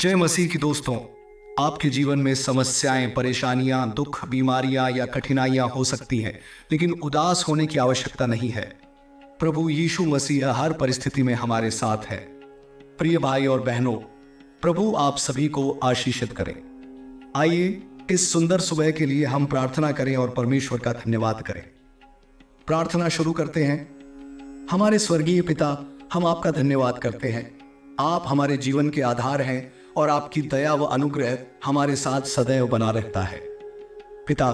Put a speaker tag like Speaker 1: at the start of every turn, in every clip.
Speaker 1: जय मसीह की दोस्तों। आपके जीवन में समस्याएं, परेशानियां, दुख, बीमारियां या कठिनाइयां हो सकती हैं, लेकिन उदास होने की आवश्यकता नहीं है। प्रभु यीशु मसीह हर परिस्थिति में हमारे साथ है। प्रिय भाई और बहनों, प्रभु आप सभी को आशीषित करें। आइए इस सुंदर सुबह के लिए हम प्रार्थना करें और परमेश्वर का धन्यवाद करें। प्रार्थना शुरू करते हैं। हमारे स्वर्गीय पिता, हम आपका धन्यवाद करते हैं। आप हमारे जीवन के आधार हैं और आपकी दया व अनुग्रह हमारे साथ सदैव बना रहता है। पिता,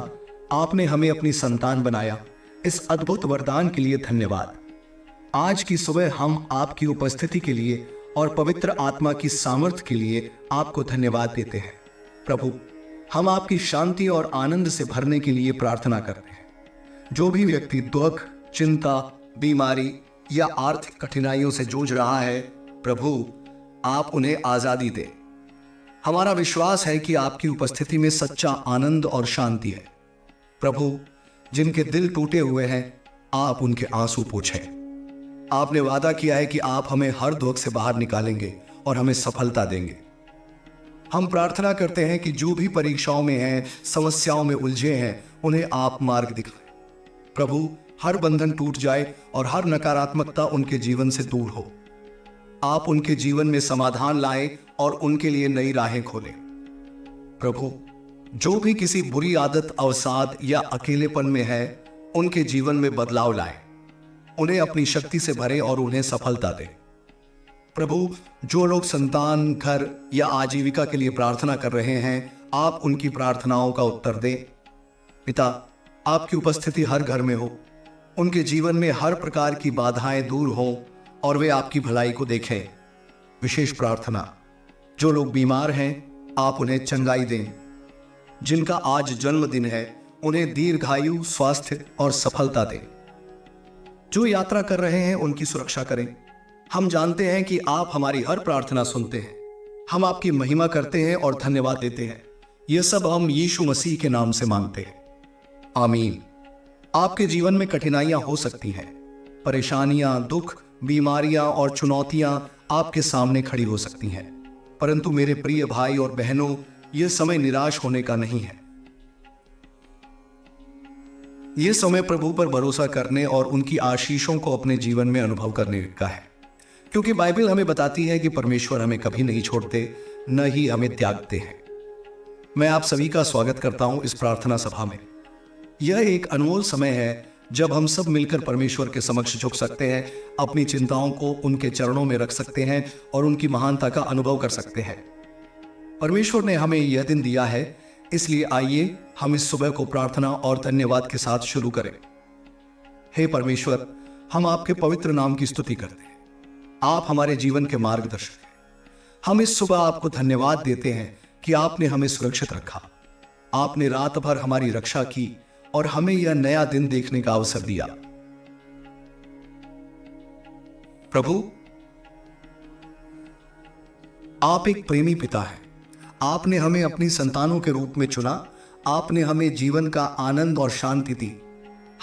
Speaker 1: आपने हमें अपनी संतान बनाया, इस अद्भुत वरदान के लिए धन्यवाद। आज की सुबह हम आपकी उपस्थिति के लिए और पवित्र आत्मा की सामर्थ्य के लिए आपको धन्यवाद देते हैं। प्रभु, हम आपकी शांति और आनंद से भरने के लिए प्रार्थना करते हैं। जो भी व्यक्ति दुख, चिंता, बीमारी या आर्थिक कठिनाइयों से जूझ रहा है, प्रभु आप उन्हें आजादी दें। हमारा विश्वास है कि आपकी उपस्थिति में सच्चा आनंद और शांति है। प्रभु, जिनके दिल टूटे हुए हैं, आप उनके आंसू पोंछें। आपने वादा किया है कि आप हमें हर दुख से बाहर निकालेंगे और हमें सफलता देंगे। हम प्रार्थना करते हैं कि जो भी परीक्षाओं में हैं, समस्याओं में उलझे हैं, उन्हें आप मार्ग दिखाएं। प्रभु, हर बंधन टूट जाए और हर नकारात्मकता उनके जीवन से दूर हो। आप उनके जीवन में समाधान लाएं और उनके लिए नई राहें खोलें। प्रभु, जो भी किसी बुरी आदत, अवसाद या अकेलेपन में है, उनके जीवन में बदलाव लाएं। उन्हें अपनी शक्ति से भरें और उन्हें सफलता दें। प्रभु, जो लोग संतान, घर या आजीविका के लिए प्रार्थना कर रहे हैं, आप उनकी प्रार्थनाओं का उत्तर दें। पिता, आपकी उपस्थिति हर घर में हो। उनके जीवन में हर प्रकार की बाधाएं दूर हों और वे आपकी भलाई को देखें। विशेष प्रार्थना, जो लोग बीमार हैं, आप उन्हें चंगाई दें। जिनका आज जन्मदिन है, उन्हें दीर्घायु, स्वास्थ्य और सफलता दें। जो यात्रा कर रहे हैं, उनकी सुरक्षा करें। हम जानते हैं कि आप हमारी हर प्रार्थना सुनते हैं। हम आपकी महिमा करते हैं और धन्यवाद देते हैं। यह सब हम यीशु मसीह के नाम से मांगते हैं, आमीन। आपके जीवन में कठिनाइयां हो सकती हैं। परेशानियां, दुख, बीमारियां और चुनौतियां आपके सामने खड़ी हो सकती हैं, परंतु मेरे प्रिय भाई और बहनों, यह समय निराश होने का नहीं है। यह समय प्रभु पर भरोसा करने और उनकी आशीषों को अपने जीवन में अनुभव करने का है, क्योंकि बाइबल हमें बताती है कि परमेश्वर हमें कभी नहीं छोड़ते, न ही हमें त्यागते हैं। मैं आप सभी का स्वागत करता हूं इस प्रार्थना सभा में। यह एक अनमोल समय है जब हम सब मिलकर परमेश्वर के समक्ष झुक सकते हैं, अपनी चिंताओं को उनके चरणों में रख सकते हैं और उनकी महानता का अनुभव कर सकते हैं। परमेश्वर ने हमें यह दिन दिया है, इसलिए आइए हम इस सुबह को प्रार्थना और धन्यवाद के साथ शुरू करें। हे परमेश्वर, हम आपके पवित्र नाम की स्तुति करते हैं। आप हमारे जीवन के मार्गदर्शक हैं। हम इस सुबह आपको धन्यवाद देते हैं कि आपने हमें सुरक्षित रखा। आपने रात भर हमारी रक्षा की और हमें यह नया दिन देखने का अवसर दिया। प्रभु, आप एक प्रेमी पिता हैं। आपने हमें अपनी संतानों के रूप में चुना। आपने हमें जीवन का आनंद और शांति दी।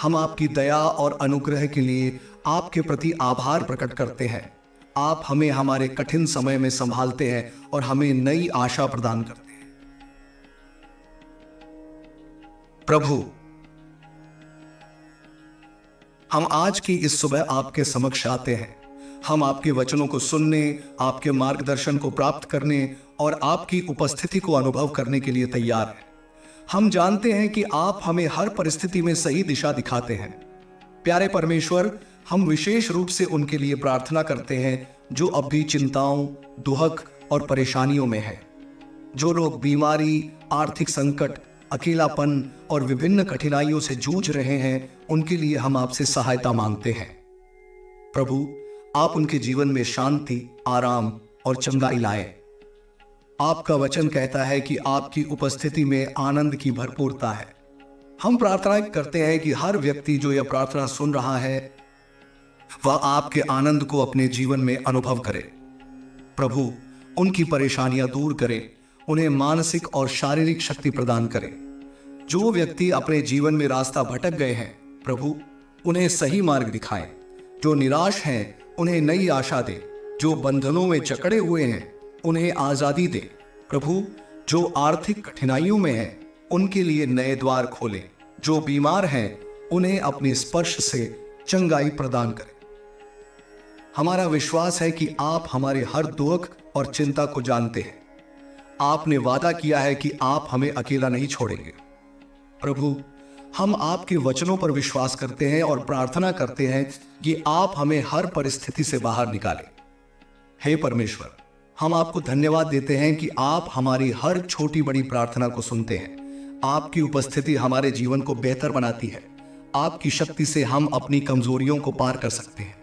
Speaker 1: हम आपकी दया और अनुग्रह के लिए आपके प्रति आभार प्रकट करते हैं। आप हमें हमारे कठिन समय में संभालते हैं और हमें नई आशा प्रदान करते हैं। प्रभु, हम आज की इस सुबह आपके समक्ष आते हैं। हम आपके वचनों को सुनने, आपके मार्गदर्शन को प्राप्त करने और आपकी उपस्थिति को अनुभव करने के लिए तैयार हैं। हम जानते हैं कि आप हमें हर परिस्थिति में सही दिशा दिखाते हैं। प्यारे परमेश्वर, हम विशेष रूप से उनके लिए प्रार्थना करते हैं जो अब भी चिंताओं, दुख और परेशानियों में हैं। जो लोग बीमारी, आर्थिक संकट, अकेलापन और विभिन्न कठिनाइयों से जूझ रहे हैं, उनके लिए हम आपसे सहायता मांगते हैं। प्रभु, आप उनके जीवन में शांति, आराम और चंगाई लाएं। आपका वचन कहता है कि आपकी उपस्थिति में आनंद की भरपूरता है। हम प्रार्थना करते हैं कि हर व्यक्ति जो यह प्रार्थना सुन रहा है, वह आपके आनंद को अपने जीवन में अनुभव करे। प्रभु, उनकी परेशानियां दूर करें, उन्हें मानसिक और शारीरिक शक्ति प्रदान करें। जो व्यक्ति अपने जीवन में रास्ता भटक गए हैं, प्रभु उन्हें सही मार्ग दिखाएं। जो निराश हैं, उन्हें नई आशा दे। जो बंधनों में जकड़े हुए हैं, उन्हें आजादी दे। प्रभु, जो आर्थिक कठिनाइयों में हैं उनके लिए नए द्वार खोले। जो बीमार हैं उन्हें अपने स्पर्श से चंगाई प्रदान करें। हमारा विश्वास है कि आप हमारे हर दुख और चिंता को जानते हैं। आपने वादा किया है कि आप हमें अकेला नहीं छोड़ेंगे। प्रभु, हम आपके वचनों पर विश्वास करते हैं और प्रार्थना करते हैं कि आप हमें हर परिस्थिति से बाहर निकालें। हे परमेश्वर, हम आपको धन्यवाद देते हैं कि आप हमारी हर छोटी बड़ी प्रार्थना को सुनते हैं। आपकी उपस्थिति हमारे जीवन को बेहतर बनाती है। आपकी शक्ति से हम अपनी कमजोरियों को पार कर सकते हैं।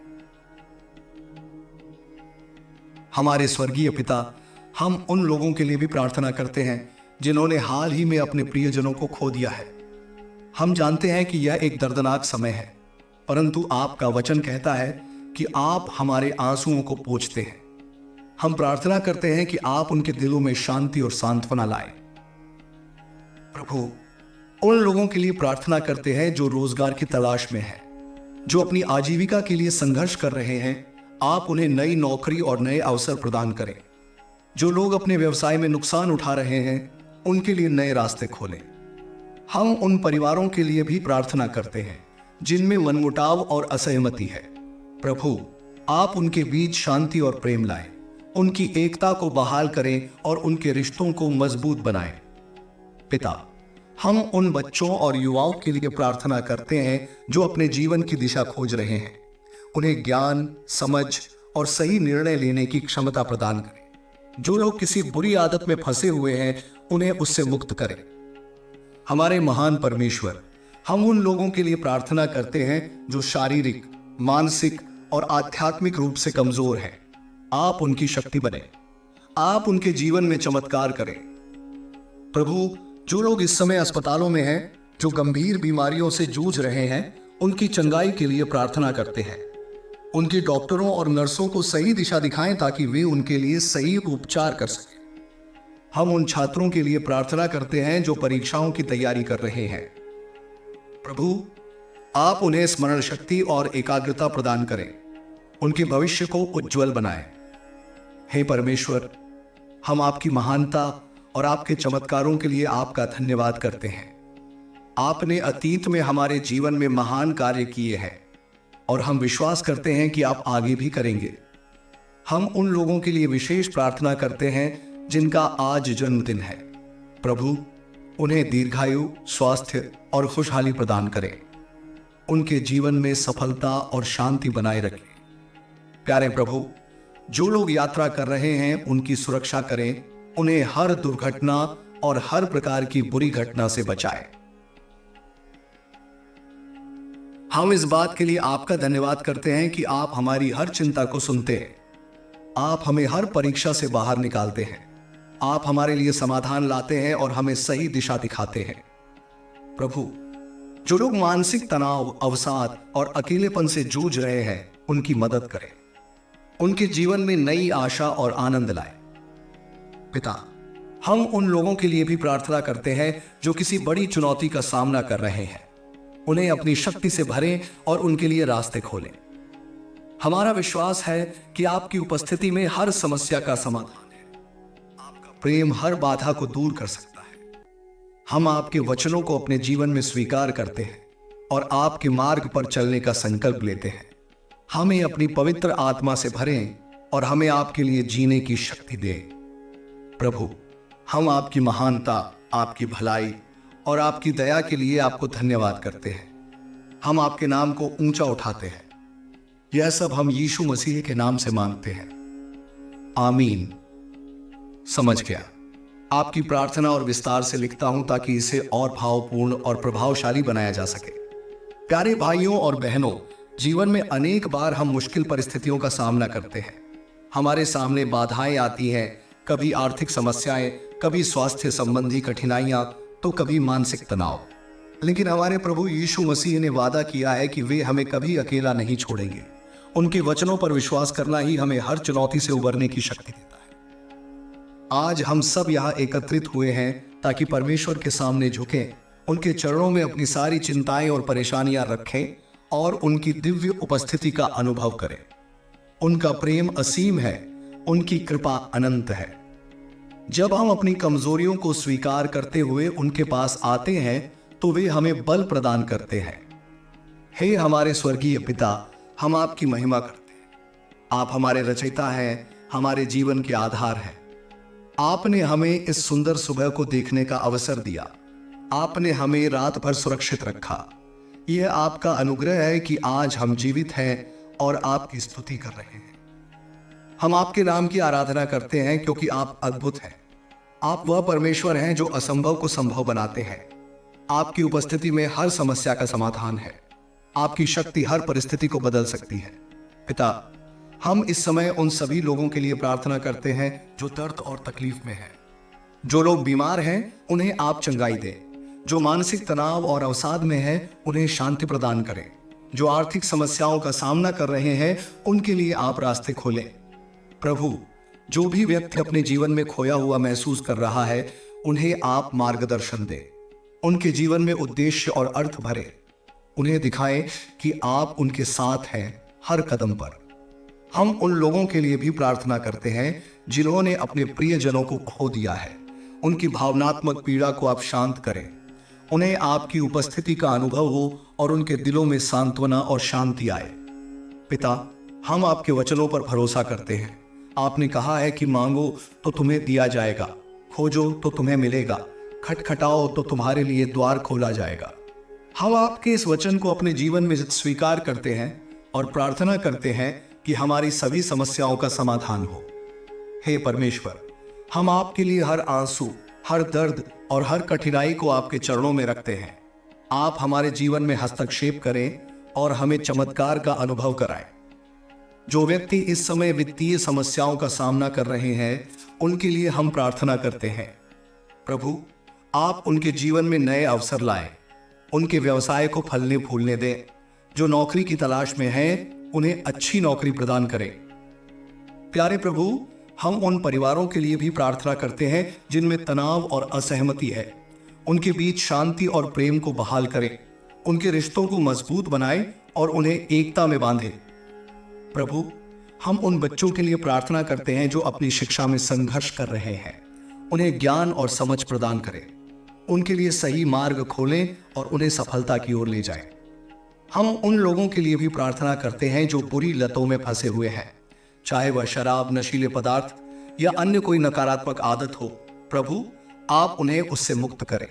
Speaker 1: हमारे स्वर्गीय पिता, हम उन लोगों के लिए भी प्रार्थना करते हैं जिन्होंने हाल ही में अपने प्रियजनों को खो दिया है। हम जानते हैं कि यह एक दर्दनाक समय है, परंतु आपका वचन कहता है कि आप हमारे आंसुओं को पोंछते हैं। हम प्रार्थना करते हैं कि आप उनके दिलों में शांति और सांत्वना लाएं। प्रभु, उन लोगों के लिए प्रार्थना करते हैं जो रोजगार की तलाश में हैं, जो अपनी आजीविका के लिए संघर्ष कर रहे हैं। आप उन्हें नई नौकरी और नए अवसर प्रदान करें। जो लोग अपने व्यवसाय में नुकसान उठा रहे हैं उनके लिए नए रास्ते खोलें। हम उन परिवारों के लिए भी प्रार्थना करते हैं जिनमें मनमुटाव और असहमति है। प्रभु, आप उनके बीच शांति और प्रेम लाएं, उनकी एकता को बहाल करें और उनके रिश्तों को मजबूत बनाएं। पिता, हम उन बच्चों और युवाओं के लिए प्रार्थना करते हैं जो अपने जीवन की दिशा खोज रहे हैं। उन्हें ज्ञान, समझ और सही निर्णय लेने की क्षमता प्रदान करें। जो लोग किसी बुरी आदत में फंसे हुए हैं उन्हें उससे मुक्त करें। हमारे महान परमेश्वर, हम उन लोगों के लिए प्रार्थना करते हैं जो शारीरिक, मानसिक और आध्यात्मिक रूप से कमजोर हैं। आप उनकी शक्ति बने। आप उनके जीवन में चमत्कार करें। प्रभु, जो लोग इस समय अस्पतालों में हैं, जो गंभीर बीमारियों से जूझ रहे हैं, उनकी चंगाई के लिए प्रार्थना करते हैं। उनके डॉक्टरों और नर्सों को सही दिशा दिखाएं ताकि वे उनके लिए सही उपचार कर सकें। हम उन छात्रों के लिए प्रार्थना करते हैं जो परीक्षाओं की तैयारी कर रहे हैं। प्रभु, आप उन्हें स्मरण शक्ति और एकाग्रता प्रदान करें। उनके भविष्य को उज्जवल बनाएं। हे परमेश्वर, हम आपकी महानता और आपके चमत्कारों के लिए आपका धन्यवाद करते हैं। आपने अतीत में हमारे जीवन में महान कार्य किए हैं और हम विश्वास करते हैं कि आप आगे भी करेंगे। हम उन लोगों के लिए विशेष प्रार्थना करते हैं जिनका आज जन्मदिन है। प्रभु, उन्हें दीर्घायु, स्वास्थ्य और खुशहाली प्रदान करें। उनके जीवन में सफलता और शांति बनाए रखें। प्यारे प्रभु, जो लोग यात्रा कर रहे हैं उनकी सुरक्षा करें। उन्हें हर दुर्घटना और हर प्रकार की बुरी घटना से बचाएं। हम इस बात के लिए आपका धन्यवाद करते हैं कि आप हमारी हर चिंता को सुनते हैं। आप हमें हर परीक्षा से बाहर निकालते हैं। आप हमारे लिए समाधान लाते हैं और हमें सही दिशा दिखाते हैं। प्रभु, जो लोग मानसिक तनाव, अवसाद और अकेलेपन से जूझ रहे हैं उनकी मदद करें। उनके जीवन में नई आशा और आनंद लाएं। पिता, हम उन लोगों के लिए भी प्रार्थना करते हैं जो किसी बड़ी चुनौती का सामना कर रहे हैं। उन्हें अपनी शक्ति से भरें और उनके लिए रास्ते खोलें। हमारा विश्वास है कि आपकी उपस्थिति में हर समस्या का समाधान है। आपका प्रेम हर बाधा को दूर कर सकता है। हम आपके वचनों को अपने जीवन में स्वीकार करते हैं और आपके मार्ग पर चलने का संकल्प लेते हैं। हमें अपनी पवित्र आत्मा से भरें और हमें आपके लिए जीने की शक्ति दें। प्रभु, हम आपकी महानता, आपकी भलाई और आपकी दया के लिए आपको धन्यवाद करते हैं। हम आपके नाम को ऊंचा उठाते हैं। यह सब हम यीशु मसीह के नाम से मांगते हैं। आमीन। समझ गया। आपकी प्रार्थना और विस्तार से लिखता हूं ताकि इसे और भावपूर्ण और प्रभावशाली बनाया जा सके। प्यारे भाइयों और बहनों, जीवन में अनेक बार हम मुश्किल परिस्थितियों का सामना करते हैं। हमारे सामने बाधाएं आती हैं, कभी आर्थिक समस्याएं, कभी स्वास्थ्य संबंधी कठिनाइयां, तो कभी मानसिक तनाव। लेकिन हमारे प्रभु यीशु मसीह ने वादा किया है कि वे हमें कभी अकेला नहीं छोड़ेंगे। उनके वचनों पर विश्वास करना ही हमें हर चुनौती से उबरने की शक्ति देता है। आज हम सब यहाँ एकत्रित हुए हैं ताकि परमेश्वर के सामने झुकें, उनके चरणों में अपनी सारी चिंताएं और परेशानियां रखें और उनकी दिव्य उपस्थिति का अनुभव करें। उनका प्रेम असीम है उनकी कृपा अनंत है। जब हम अपनी कमजोरियों को स्वीकार करते हुए उनके पास आते हैं तो वे हमें बल प्रदान करते हैं। हे हमारे स्वर्गीय पिता, हम आपकी महिमा करते हैं। आप हमारे रचयिता हैं, हमारे जीवन के आधार हैं। आपने हमें इस सुंदर सुबह को देखने का अवसर दिया। आपने हमें रात भर सुरक्षित रखा। यह आपका अनुग्रह है कि आज हम जीवित हैं और आपकी स्तुति कर रहे हैं। हम आपके नाम की आराधना करते हैं क्योंकि आप अद्भुत हैं। आप वह परमेश्वर हैं जो असंभव को संभव बनाते हैं। आपकी उपस्थिति में हर समस्या का समाधान है। आपकी शक्ति हर परिस्थिति को बदल सकती है। पिता, हम इस समय उन सभी लोगों के लिए प्रार्थना करते हैं जो दर्द और तकलीफ में हैं। जो लोग बीमार हैं उन्हें आप चंगाई दें। जो मानसिक तनाव और अवसाद में हैं उन्हें शांति प्रदान करें। जो आर्थिक समस्याओं का सामना कर रहे हैं उनके लिए आप रास्ते खोलें। प्रभु, जो भी व्यक्ति अपने जीवन में खोया हुआ महसूस कर रहा है उन्हें आप मार्गदर्शन दें। उनके जीवन में उद्देश्य और अर्थ भरें। उन्हें दिखाएं कि आप उनके साथ हैं हर कदम पर। हम उन लोगों के लिए भी प्रार्थना करते हैं जिन्होंने अपने प्रियजनों को खो दिया है। उनकी भावनात्मक पीड़ा को आप शांत करें। उन्हें आपकी उपस्थिति का अनुभव हो और उनके दिलों में सांत्वना और शांति आए। पिता, हम आपके वचनों पर भरोसा करते हैं। आपने कहा है कि मांगो तो तुम्हें दिया जाएगा, खोजो तो तुम्हें मिलेगा, खटखटाओ तो तुम्हारे लिए द्वार खोला जाएगा। हम आपके इस वचन को अपने जीवन में स्वीकार करते हैं और प्रार्थना करते हैं कि हमारी सभी समस्याओं का समाधान हो। हे परमेश्वर, हम आपके लिए हर आंसू, हर दर्द और हर कठिनाई को आपके चरणों में रखते हैं। आप हमारे जीवन में हस्तक्षेप करें और हमें चमत्कार का अनुभव कराएं। जो व्यक्ति इस समय वित्तीय समस्याओं का सामना कर रहे हैं उनके लिए हम प्रार्थना करते हैं। प्रभु, आप उनके जीवन में नए अवसर लाएं। उनके व्यवसाय को फलने फूलने दें। जो नौकरी की तलाश में हैं उन्हें अच्छी नौकरी प्रदान करें। प्यारे प्रभु, हम उन परिवारों के लिए भी प्रार्थना करते हैं जिनमें तनाव और असहमति है। उनके बीच शांति और प्रेम को बहाल करें। उनके रिश्तों को मजबूत बनाएं और उन्हें एकता में बांधें। प्रभु, हम उन बच्चों के लिए प्रार्थना करते हैं जो अपनी शिक्षा में संघर्ष कर रहे हैं। उन्हें ज्ञान और समझ प्रदान करें। उनके लिए सही मार्ग खोलें और उन्हें सफलता की ओर ले जाएं। हम उन लोगों के लिए भी प्रार्थना करते हैं जो बुरी लतों में फंसे हुए हैं, चाहे वह शराब, नशीले पदार्थ या अन्य कोई नकारात्मक आदत हो। प्रभु, आप उन्हें उससे मुक्त करें।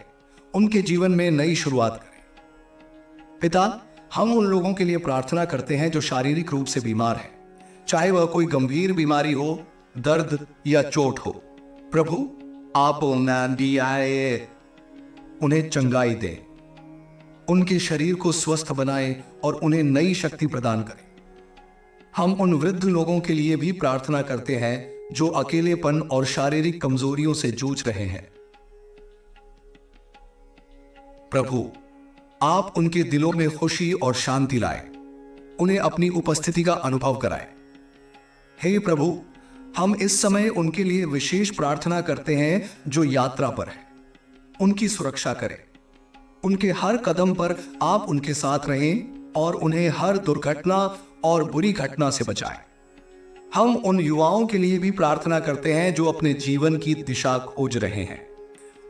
Speaker 1: उनके जीवन में नई शुरुआत करें। पिता, हम उन लोगों के लिए प्रार्थना करते हैं जो शारीरिक रूप से बीमार हैं, चाहे वह कोई गंभीर बीमारी हो, दर्द या चोट हो। प्रभु, आप उन्हें चंगाई दें। उनके शरीर को स्वस्थ बनाएं और उन्हें नई शक्ति प्रदान करें। हम उन वृद्ध लोगों के लिए भी प्रार्थना करते हैं जो अकेलेपन और शारीरिक कमजोरियों से जूझ रहे हैं। प्रभु, आप उनके दिलों में खुशी और शांति लाएं। उन्हें अपनी उपस्थिति का अनुभव कराएं। हे प्रभु, हम इस समय उनके लिए विशेष प्रार्थना करते हैं जो यात्रा पर है। उनकी सुरक्षा करें। उनके हर कदम पर आप उनके साथ रहें और उन्हें हर दुर्घटना और बुरी घटना से बचाएं। हम उन युवाओं के लिए भी प्रार्थना करते हैं जो अपने जीवन की दिशा खोज रहे हैं।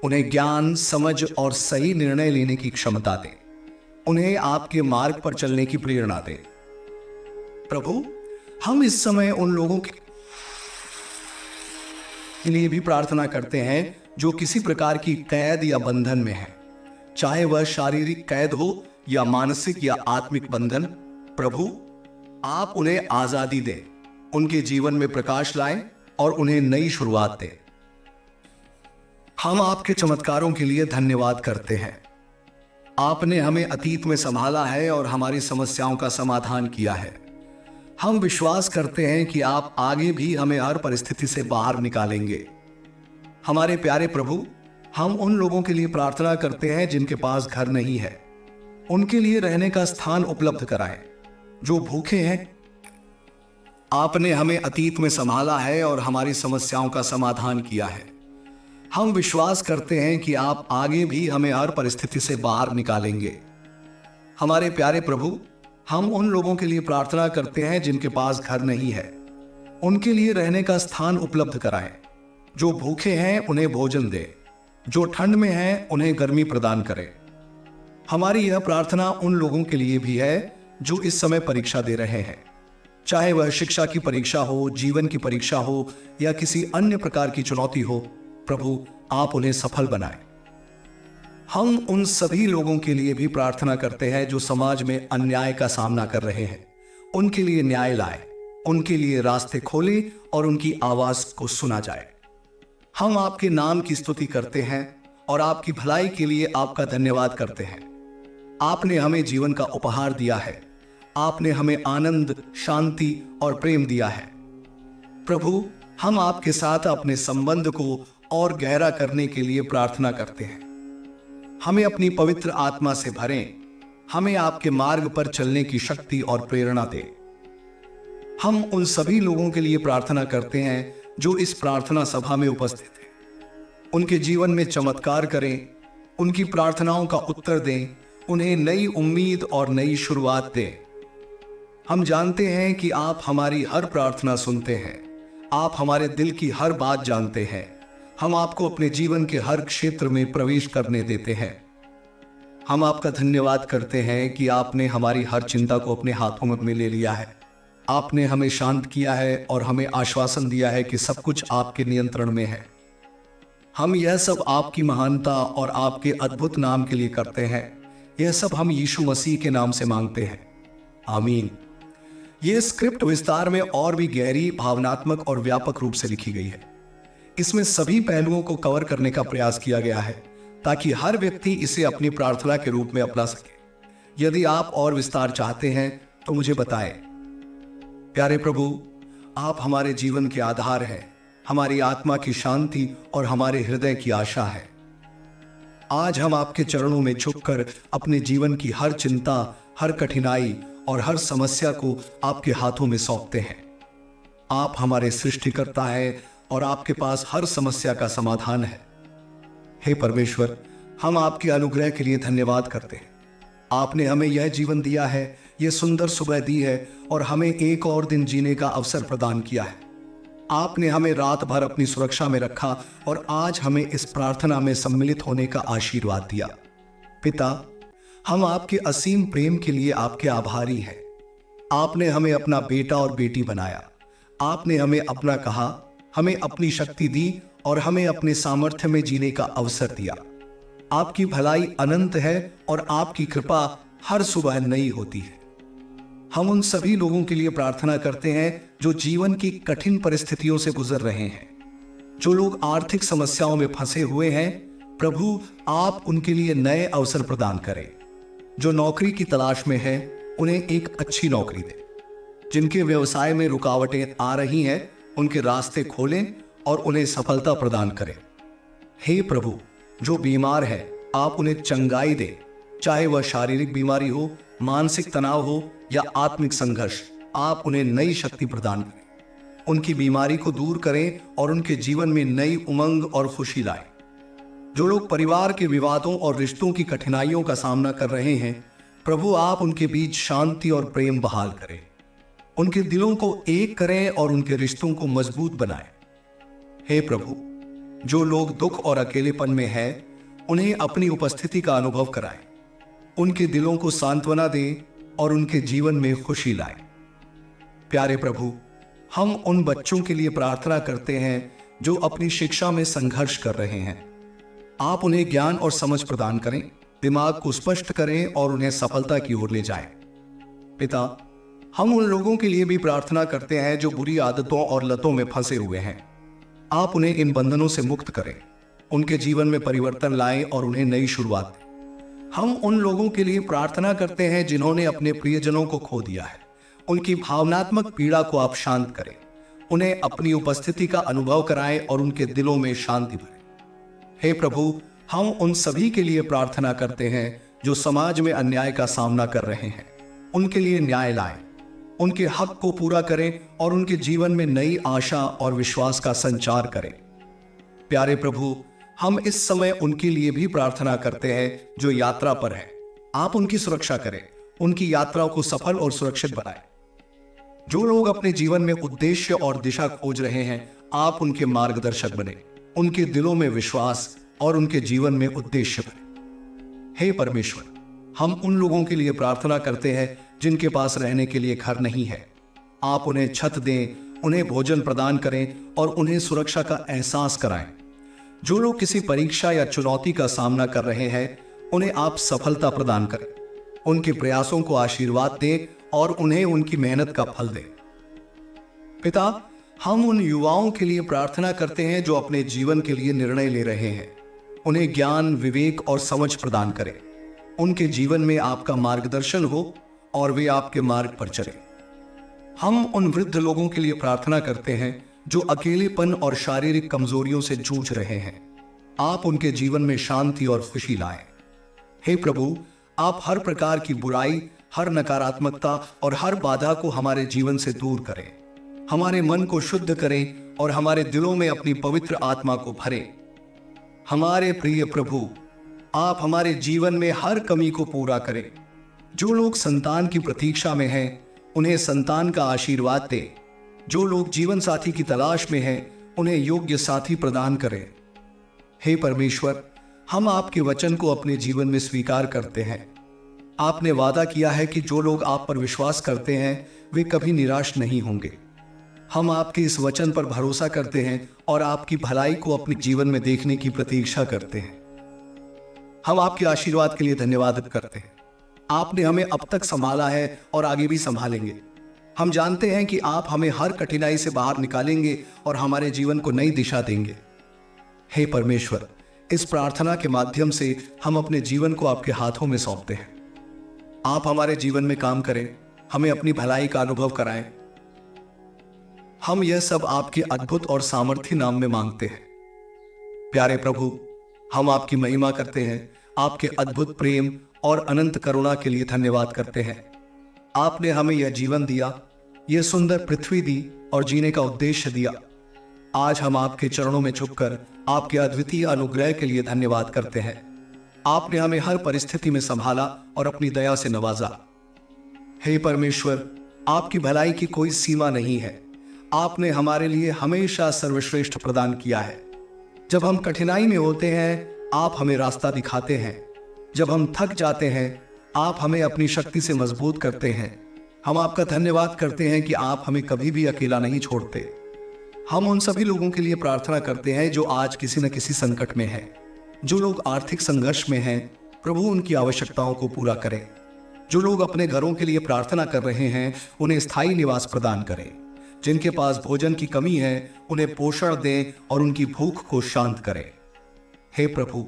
Speaker 1: उन्हें ज्ञान, समझ और सही निर्णय लेने की क्षमता दें। उन्हें आपके मार्ग पर चलने की प्रेरणा दें। प्रभु, हम इस समय उन लोगों के लिए भी प्रार्थना करते हैं जो किसी प्रकार की कैद या बंधन में है, चाहे वह शारीरिक कैद हो या मानसिक या आत्मिक बंधन। प्रभु, आप उन्हें आजादी दें। उनके जीवन में प्रकाश लाएं और उन्हें नई शुरुआत दें। हम आपके चमत्कारों के लिए धन्यवाद करते हैं। आपने हमें अतीत में संभाला है और हमारी समस्याओं का समाधान किया है। हम विश्वास करते हैं कि आप आगे भी हमें हर परिस्थिति से बाहर निकालेंगे। हमारे प्यारे प्रभु, हम उन लोगों के लिए प्रार्थना करते हैं जिनके पास घर नहीं है। उनके लिए रहने का स्थान उपलब्ध कराएं। जो भूखे हैं, आपने हमें अतीत में संभाला है और हमारी समस्याओं का समाधान किया है। हम विश्वास करते हैं कि आप आगे भी हमें हर परिस्थिति से बाहर निकालेंगे। हमारे प्यारे प्रभु, हम उन लोगों के लिए प्रार्थना करते हैं जिनके पास घर नहीं है। उनके लिए रहने का स्थान उपलब्ध कराएं। जो भूखे हैं उन्हें भोजन दें, जो ठंड में हैं उन्हें गर्मी प्रदान करें। हमारी यह प्रार्थना उन लोगों के लिए भी है जो इस समय परीक्षा दे रहे हैं, चाहे वह शिक्षा की परीक्षा हो, जीवन की परीक्षा हो या किसी अन्य प्रकार की चुनौती हो। प्रभु, आप उन्हें सफल बनाएं। हम उन सभी लोगों के लिए भी प्रार्थना करते हैं जो समाज में अन्याय का सामना कर रहे हैं। उनके लिए न्याय लाए, उनके लिए रास्ते खोले और उनकी आवाज को सुना जाए। हम आपके नाम की स्तुति करते हैं और आपकी भलाई के लिए आपका धन्यवाद करते हैं। आपने हमें जीवन का उपहार दिया है। आपने हमें आनंद, शांति और प्रेम दिया है। प्रभु, हम आपके साथ अपने संबंध को और गहरा करने के लिए प्रार्थना करते हैं। हमें अपनी पवित्र आत्मा से भरें। हमें आपके मार्ग पर चलने की शक्ति और प्रेरणा दें। हम उन सभी लोगों के लिए प्रार्थना करते हैं जो इस प्रार्थना सभा में उपस्थित हैं। उनके जीवन में चमत्कार करें, उनकी प्रार्थनाओं का उत्तर दें, उन्हें नई उम्मीद और नई शुरुआत दें। हम जानते हैं कि आप हमारी हर प्रार्थना सुनते हैं। आप हमारे दिल की हर बात जानते हैं। हम आपको अपने जीवन के हर क्षेत्र में प्रवेश करने देते हैं। हम आपका धन्यवाद करते हैं कि आपने हमारी हर चिंता को अपने हाथों में ले लिया है। आपने हमें शांत किया है और हमें आश्वासन दिया है कि सब कुछ आपके नियंत्रण में है। हम यह सब आपकी महानता और आपके अद्भुत नाम के लिए करते हैं। यह सब हम यीशु मसीह के नाम से मांगते हैं, आमीन। यह स्क्रिप्ट विस्तार में और भी गहरी, भावनात्मक और व्यापक रूप से लिखी गई है। इसमें सभी पहलुओं को कवर करने का प्रयास किया गया है ताकि हर व्यक्ति इसे अपनी प्रार्थना के रूप में अपना सके। यदि आप और विस्तार चाहते हैं तो मुझे बताएं। प्यारे प्रभु, आप हमारे जीवन के आधार हैं, हमारी आत्मा की शांति और हमारे हृदय की आशा है। आज हम आपके चरणों में झुककर अपने जीवन की हर चिंता, हर कठिनाई और हर समस्या को आपके हाथों में सौंपते हैं। आप हमारे सृष्टिकर्ता हैं और आपके पास हर समस्या का समाधान है। हे परमेश्वर, हम आपके अनुग्रह के लिए धन्यवाद करते हैं। आपने हमें यह जीवन दिया है, यह सुंदर सुबह दी है और हमें एक और दिन जीने का अवसर प्रदान किया है। आपने हमें रात भर अपनी सुरक्षा में रखा और आज हमें इस प्रार्थना में सम्मिलित होने का आशीर्वाद दिया। पिता, हम आपके असीम प्रेम के लिए आपके आभारी हैं। आपने हमें अपना बेटा और बेटी बनाया। आपने हमें अपना कहा, हमें अपनी शक्ति दी और हमें अपने सामर्थ्य में जीने का अवसर दिया। आपकी भलाई अनंत है और आपकी कृपा हर सुबह नई होती है। हम उन सभी लोगों के लिए प्रार्थना करते हैं जो जीवन की कठिन परिस्थितियों से गुजर रहे हैं, जो लोग आर्थिक समस्याओं में फंसे हुए हैं। प्रभु, आप उनके लिए नए अवसर प्रदान करें। जो नौकरी की तलाश में है, उन्हें एक अच्छी नौकरी दें। जिनके व्यवसाय में रुकावटें आ रही हैं, उनके रास्ते खोलें और उन्हें सफलता प्रदान करें। हे प्रभु, जो बीमार है, आप उन्हें चंगाई दें, चाहे वह शारीरिक बीमारी हो, मानसिक तनाव हो या आत्मिक संघर्ष। आप उन्हें नई शक्ति प्रदान करें, उनकी बीमारी को दूर करें और उनके जीवन में नई उमंग और खुशी लाएं। जो लोग परिवार के विवादों और रिश्तों की कठिनाइयों का सामना कर रहे हैं, प्रभु, आप उनके बीच शांति और प्रेम बहाल करें। उनके दिलों को एक करें और उनके रिश्तों को मजबूत बनाएं। हे प्रभु, जो लोग दुख और अकेलेपन में हैं, उन्हें अपनी उपस्थिति का अनुभव कराएं। उनके दिलों को सांत्वना दें और उनके जीवन में खुशी लाएं। प्यारे प्रभु, हम उन बच्चों के लिए प्रार्थना करते हैं जो अपनी शिक्षा में संघर्ष कर रहे हैं। आप उन्हें ज्ञान और समझ प्रदान करें, दिमाग को स्पष्ट करें और उन्हें सफलता की ओर ले जाएं। पिता, हम उन लोगों के लिए भी प्रार्थना करते हैं जो बुरी आदतों और लतों में फंसे हुए हैं। आप उन्हें इन बंधनों से मुक्त करें, उनके जीवन में परिवर्तन लाएं और उन्हें नई शुरुआत दें। हम उन लोगों के लिए प्रार्थना करते हैं जिन्होंने अपने प्रियजनों को खो दिया है। उनकी भावनात्मक पीड़ा को आप शांत करें, उन्हें अपनी उपस्थिति का अनुभव कराएं और उनके दिलों में शांति भरें। हे प्रभु, हम उन सभी के लिए प्रार्थना करते हैं जो समाज में अन्याय का सामना कर रहे हैं। उनके लिए न्याय लाएं, उनके हक को पूरा करें और उनके जीवन में नई आशा और विश्वास का संचार करें। प्यारे प्रभु, हम इस समय उनके लिए भी प्रार्थना करते हैं जो यात्रा पर है। आप उनकी सुरक्षा करें, उनकी यात्रा को सफल और सुरक्षित बनाएं। जो लोग अपने जीवन में उद्देश्य और दिशा खोज रहे हैं, आप उनके मार्गदर्शक बने, उनके दिलों में विश्वास और उनके जीवन में उद्देश्य बने। हे परमेश्वर, हम उन लोगों के लिए प्रार्थना करते हैं जिनके पास रहने के लिए घर नहीं है। आप उन्हें छत दें, उन्हें भोजन प्रदान करें और उन्हें सुरक्षा का एहसास कराएं। जो लोग किसी परीक्षा या चुनौती का सामना कर रहे हैं, उन्हें आप सफलता प्रदान करें, उनके प्रयासों को आशीर्वाद दें और उन्हें उनकी मेहनत का फल दें। पिता, हम उन युवाओं के लिए प्रार्थना करते हैं जो अपने जीवन के लिए निर्णय ले रहे हैं। उन्हें ज्ञान, विवेक और समझ प्रदान करें। उनके जीवन में आपका मार्गदर्शन हो और वे आपके मार्ग पर चलें। हम उन वृद्ध लोगों के लिए प्रार्थना करते हैं जो अकेलेपन और शारीरिक कमजोरियों से जूझ रहे हैं। आप उनके जीवन में शांति और खुशी लाएं। हे प्रभु, आप हर प्रकार की बुराई, हर नकारात्मकता और हर बाधा को हमारे जीवन से दूर करें। हमारे मन को शुद्ध करें और हमारे दिलों में अपनी पवित्र आत्मा को भरें। हमारे प्रिय प्रभु, आप हमारे जीवन में हर कमी को पूरा करें। जो लोग संतान की प्रतीक्षा में हैं, उन्हें संतान का आशीर्वाद दें। जो लोग जीवन साथी की तलाश में हैं, उन्हें योग्य साथी प्रदान करें। हे परमेश्वर, हम आपके वचन को अपने जीवन में स्वीकार करते हैं। आपने वादा किया है कि जो लोग आप पर विश्वास करते हैं, वे कभी निराश नहीं होंगे। हम आपके इस वचन पर भरोसा करते हैं और आपकी भलाई को अपने जीवन में देखने की प्रतीक्षा करते हैं। हम आपके आशीर्वाद के लिए धन्यवाद करते हैं। आपने हमें अब तक संभाला है और आगे भी संभालेंगे। हम जानते हैं कि आप हमें हर कठिनाई से बाहर निकालेंगे और हमारे जीवन को नई दिशा देंगे। हे परमेश्वर, इस प्रार्थना के माध्यम से हम अपने जीवन को आपके हाथों में सौंपते हैं। आप हमारे जीवन में काम करें, हमें अपनी भलाई का अनुभव कराएं। हम यह सब आपके अद्भुत और सामर्थी नाम में मांगते हैं। प्यारे प्रभु, हम आपकी महिमा करते हैं। आपके अद्भुत प्रेम और अनंत करुणा के लिए धन्यवाद करते हैं। आपने हमें यह जीवन दिया, यह सुंदर पृथ्वी दी और जीने का उद्देश्य दिया। आज हम आपके चरणों में झुककर आपके अद्वितीय अनुग्रह के लिए धन्यवाद करते हैं। आपने हमें हर परिस्थिति में संभाला और अपनी दया से नवाजा। हे परमेश्वर, आपकी भलाई की कोई सीमा नहीं है। आपने हमारे लिए हमेशा सर्वश्रेष्ठ प्रदान किया है। जब हम कठिनाई में होते हैं, आप हमें रास्ता दिखाते हैं। जब हम थक जाते हैं, आप हमें अपनी शक्ति से मजबूत करते हैं। हम आपका धन्यवाद करते हैं कि आप हमें कभी भी अकेला नहीं छोड़ते। हम उन सभी लोगों के लिए प्रार्थना करते हैं जो आज किसी न किसी संकट में हैं। जो लोग आर्थिक संघर्ष में हैं, प्रभु उनकी आवश्यकताओं को पूरा करें। जो लोग अपने घरों के लिए प्रार्थना कर रहे हैं, उन्हें स्थायी निवास प्रदान करें। जिनके पास भोजन की कमी है, उन्हें पोषण दें और उनकी भूख को शांत करें। हे प्रभु,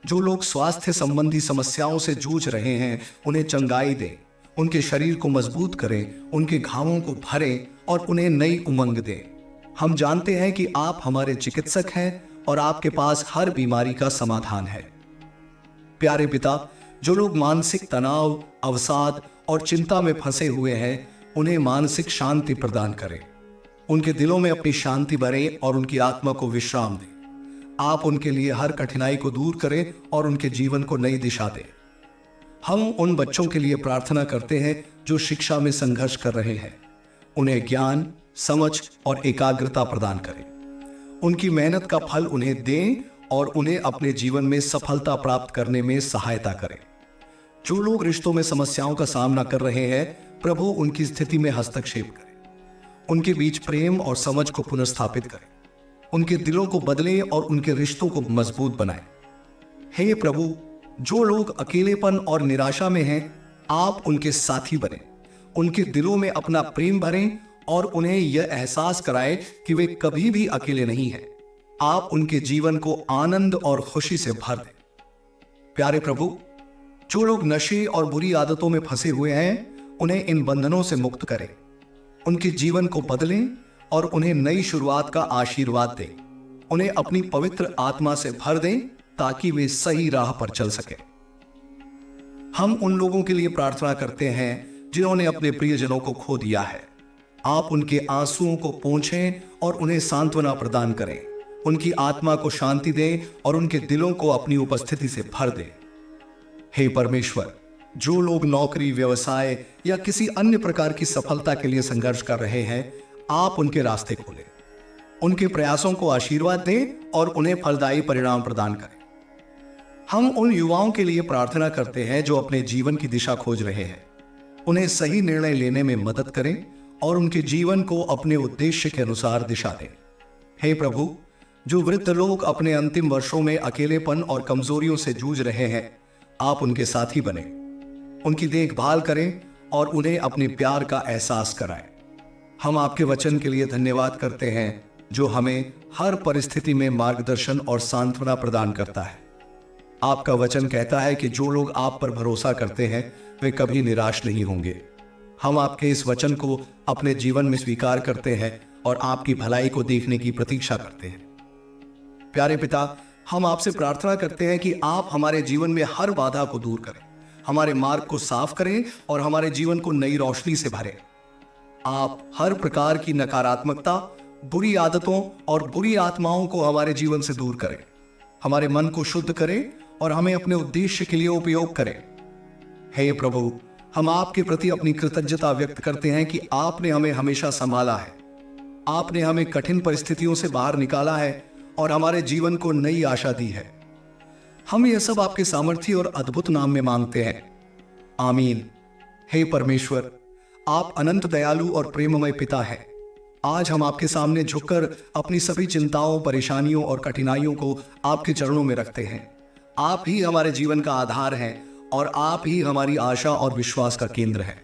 Speaker 1: जो लोग स्वास्थ्य संबंधी समस्याओं से जूझ रहे हैं, उन्हें चंगाई दें। उनके शरीर को मजबूत करें, उनके घावों को भरें और उन्हें नई उमंग दें। हम जानते हैं कि आप हमारे चिकित्सक हैं और आपके पास हर बीमारी का समाधान है। प्यारे पिता, जो लोग मानसिक तनाव, अवसाद और चिंता में फंसे हुए हैं, उन्हें मानसिक शांति प्रदान करें। उनके दिलों में अपनी शांति भरें और उनकी आत्मा को विश्राम दें। आप उनके लिए हर कठिनाई को दूर करें और उनके जीवन को नई दिशा दें। हम उन बच्चों के लिए प्रार्थना करते हैं जो शिक्षा में संघर्ष कर रहे हैं। उन्हें ज्ञान, समझ और एकाग्रता प्रदान करें। उनकी मेहनत का फल उन्हें दें और उन्हें अपने जीवन में सफलता प्राप्त करने में सहायता करें। जो लोग रिश्तों में समस्याओं का सामना कर रहे हैं, प्रभु उनकी स्थिति में हस्तक्षेप करें। उनके बीच प्रेम और समझ को पुनर्स्थापित करें। उनके दिलों को बदलें और उनके रिश्तों को मजबूत बनाएं। हे प्रभु, जो लोग अकेलेपन और निराशा में हैं, आप उनके साथी बने। उनके दिलों में अपना प्रेम भरें और उन्हें यह एहसास कराएं कि वे कभी भी अकेले नहीं हैं। आप उनके जीवन को आनंद और खुशी से भर दें। प्यारे प्रभु, जो लोग नशे और बुरी आदतों में फंसे हुए हैं, उन्हें इन बंधनों से मुक्त करें। उनके जीवन को बदलें और उन्हें नई शुरुआत का आशीर्वाद दें। उन्हें अपनी पवित्र आत्मा से भर दें ताकि वे सही राह पर चल सकें। हम उन लोगों के लिए प्रार्थना करते हैं जिन्होंने अपने प्रियजनों को खो दिया है। आप उनके आंसुओं को पोंछें और उन्हें सांत्वना प्रदान करें। उनकी आत्मा को शांति दें और उनके दिलों को अपनी उपस्थिति से भर दें। हे परमेश्वर, जो लोग नौकरी, व्यवसाय या किसी अन्य प्रकार की सफलता के लिए संघर्ष कर रहे हैं, आप उनके रास्ते खोलें, उनके प्रयासों को आशीर्वाद दें और उन्हें फलदायी परिणाम प्रदान करें। हम उन युवाओं के लिए प्रार्थना करते हैं जो अपने जीवन की दिशा खोज रहे हैं। उन्हें सही निर्णय लेने में मदद करें और उनके जीवन को अपने उद्देश्य के अनुसार दिशा दें। हे प्रभु, जो वृद्ध लोग अपने अंतिम वर्षों में अकेलेपन और कमजोरियों से जूझ रहे हैं, आप उनके साथी बने, उनकी देखभाल करें और उन्हें अपने प्यार का एहसास कराएं। हम आपके वचन के लिए धन्यवाद करते हैं जो हमें हर परिस्थिति में मार्गदर्शन और सांत्वना प्रदान करता है। आपका वचन कहता है कि जो लोग आप पर भरोसा करते हैं वे कभी निराश नहीं होंगे। हम आपके इस वचन को अपने जीवन में स्वीकार करते हैं और आपकी भलाई को देखने की प्रतीक्षा करते हैं। प्यारे पिता, हम आपसे प्रार्थना करते हैं कि आप हमारे जीवन में हर बाधा को दूर करें, हमारे मार्ग को साफ करें और हमारे जीवन को नई रोशनी से भरें। आप हर प्रकार की नकारात्मकता, बुरी आदतों और बुरी आत्माओं को हमारे जीवन से दूर करें, हमारे मन को शुद्ध करें और हमें अपने उद्देश्य के लिए उपयोग करें। हे प्रभु, हम आपके प्रति अपनी कृतज्ञता व्यक्त करते हैं कि आपने हमें हमेशा संभाला है, आपने हमें कठिन परिस्थितियों से बाहर निकाला है और हमारे जीवन को नई आशा दी है। हम यह सब आपके सामर्थ्य और अद्भुत नाम में मांगते हैं, आमीन। हे परमेश्वर, आप अनंत दयालु और प्रेममय पिता हैं। आज हम आपके सामने झुककर अपनी सभी चिंताओं, परेशानियों और कठिनाइयों को आपके चरणों में रखते हैं। आप ही हमारे जीवन का आधार हैं और आप ही हमारी आशा और विश्वास का केंद्र हैं।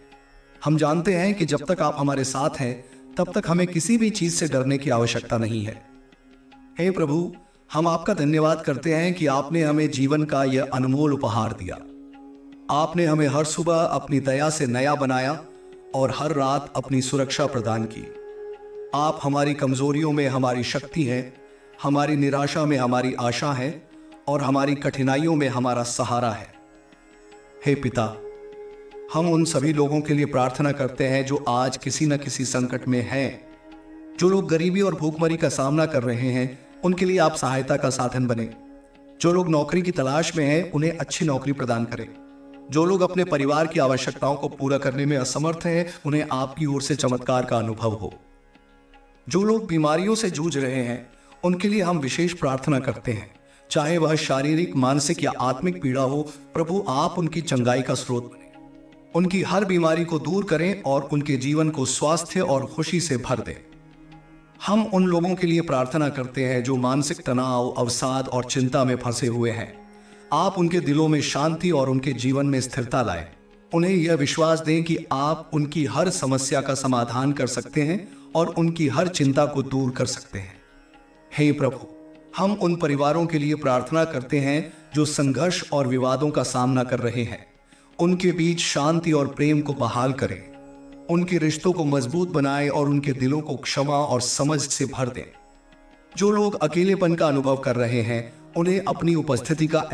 Speaker 1: हम जानते हैं कि जब तक आप हमारे साथ हैं तब तक हमें किसी भी चीज से डरने की आवश्यकता नहीं है। हे प्रभु, हम आपका धन्यवाद करते हैं कि आपने हमें जीवन का यह अनमोल उपहार दिया। आपने हमें हर सुबह अपनी दया से नया बनाया और हर रात अपनी सुरक्षा प्रदान की। आप हमारी कमजोरियों में हमारी शक्ति हैं, हमारी निराशा में हमारी आशा है और हमारी कठिनाइयों में हमारा सहारा है। हे पिता, हम उन सभी लोगों के लिए प्रार्थना करते हैं जो आज किसी न किसी संकट में हैं। जो लोग गरीबी और भूखमरी का सामना कर रहे हैं, उनके लिए आप सहायता का साधन बने। जो लोग नौकरी की तलाश में हैं, उन्हें अच्छी नौकरी प्रदान करें। जो लोग अपने परिवार की आवश्यकताओं को पूरा करने में असमर्थ हैं, उन्हें आपकी ओर से चमत्कार का अनुभव हो। जो लोग बीमारियों से जूझ रहे हैं, उनके लिए हम विशेष प्रार्थना करते हैं। चाहे वह शारीरिक, मानसिक या आत्मिक पीड़ा हो, प्रभु आप उनकी चंगाई का स्रोत बने, उनकी हर बीमारी को दूर करें और उनके जीवन को स्वास्थ्य और खुशी से भर दें। हम उन लोगों के लिए प्रार्थना करते हैं जो मानसिक तनाव, अवसाद और चिंता में फंसे हुए हैं। आप उनके दिलों में शांति और उनके जीवन में स्थिरता लाएं। उन्हें यह विश्वास दें कि आप उनकी हर समस्या का समाधान कर सकते हैं और उनकी हर चिंता को दूर कर सकते हैं। हे प्रभु, हम उन परिवारों के लिए प्रार्थना करते हैं जो संघर्ष और विवादों का सामना कर रहे हैं। उनके बीच शांति और प्रेम को बहाल करें, उनके रिश्तों को मजबूत बनाएं और उनके दिलों को क्षमा और समझ से भर दें। जो लोग अकेलेपन का अनुभव कर रहे हैं, उन्हें अपनी उपस्थिति का